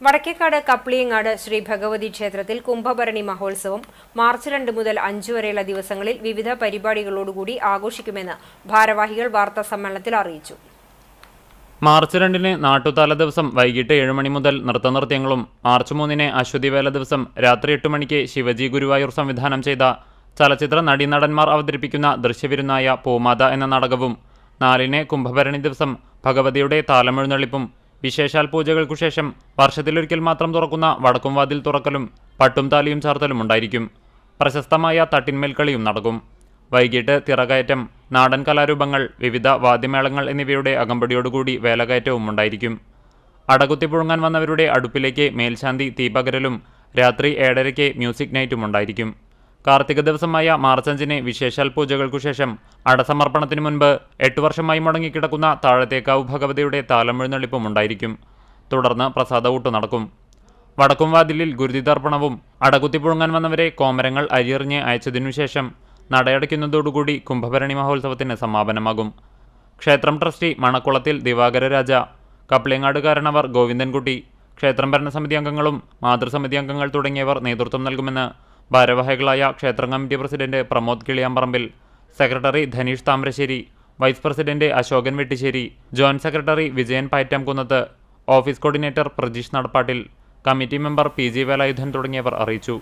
വടക്കേക്കാട് കപ്ലിയങ്ങാട് ശ്രീ ഭഗവതി ക്ഷേത്രത്തിൽ കുംഭഭരണി മഹോത്സവം മാർച്ച് 2 മുതൽ 5 വരെയുള്ള ദിവസങ്ങളിൽ വിവിധ പരിപാടികളോടുകൂടി ആഘോഷിക്കുമെന്ന് ഭാരവാഹികൾ വാർത്താസമ്മേളനത്തിൽ അറിയിച്ചു. മാർച്ച് 2-ന് നാട്ടുതാല ദിവസം വൈകിട്ട് 7 മണി മുതൽ നൃത്തനൃത്യങ്ങളും, മാർച്ച് 3-ന് അശ്വതിവേല ദിവസം രാത്രി 8 മണിക്ക് ശിവജി ഗുരുവായൂർ സംവിധാനം ചെയ്ത ചലച്ചിത്ര നടീനടന്മാർ അവതരിപ്പിക്കുന്ന ദൃശ്യവിരുന്നായ പൂമാത എന്ന നാടകവും, 4-ന് കുംഭഭരണി ദിവസം ഭഗവതിയുടെ താലമെഴുന്നള്ളിപ്പും, വിശേഷാൽ പൂജകൾക്കു ശേഷം വർഷത്തിലൊരിക്കൽ മാത്രം തുറക്കുന്ന വടക്കുംവാതിൽ തുറക്കലും പട്ടും താലിയും ചാർത്തലും ഉണ്ടായിരിക്കും. പ്രശസ്തമായ തട്ടിന്മേൽക്കളിയും നടക്കും. വൈകിട്ട് തിറകയറ്റം, നാടൻ കലാരൂപങ്ങൾ, വിവിധ വാദ്യമേളങ്ങൾ എന്നിവയുടെ അകമ്പടിയോടുകൂടി വേലകയറ്റവും ഉണ്ടായിരിക്കും. അടകുത്തി പുഴുങ്ങാൻ വന്നവരുടെ അടുപ്പിലേക്ക് മേൽശാന്തി തീപകരലും രാത്രി 7:30-ക്ക് മ്യൂസിക് നൈറ്റും ഉണ്ടായിരിക്കും. കാർത്തിക ദിവസമായ മാർച്ച് 5-ന് വിശേഷാൽ പൂജകൾക്കു ശേഷം അടസമർപ്പണത്തിനു മുൻപ് 8 വർഷമായി മുടങ്ങിക്കിടക്കുന്ന താഴത്തേക്കാവ് ഭഗവതിയുടെ താലമെഴുന്നള്ളിപ്പും ഉണ്ടായിരിക്കും. തുടർന്ന് പ്രസാദഊട്ട് നടക്കും. വടക്കുംവാതിലിൽ ഗുരുതിതർപ്പണവും, അടകുത്തി പുഴുങ്ങാൻ വന്നവരെ കോമരങ്ങൾ അരിയെറിഞ്ഞ് അയച്ചതിനുശേഷം നടയടയ്ക്കുന്നതോടുകൂടി കുംഭഭരണി മഹോത്സവത്തിന് സമാപനമാകും. ക്ഷേത്രം ട്രസ്റ്റി മണക്കുളത്തിൽ ദിവാകര രാജ, കപ്ലിയങ്ങാട് കാരണവർ ഗോവിന്ദൻകുട്ടി, ക്ഷേത്രം ഭരണസമിതി അംഗങ്ങളും മാതൃസമിതി അംഗങ്ങൾ തുടങ്ങിയവർ നേതൃത്വം നൽകുമെന്ന് ഭാരവാഹികളായ ക്ഷേത്രം committee president Pramod Kiliyamparambil, secretary Dhaneesh Thamarassery, vice president Ashokan Vettissery, joint secretary Vijayan Payattamkunnath, office coordinator Prajeesh Nadappattil, committee member PG Velayudhan തുടങ്ങിയവർ അറിയിച്ചു.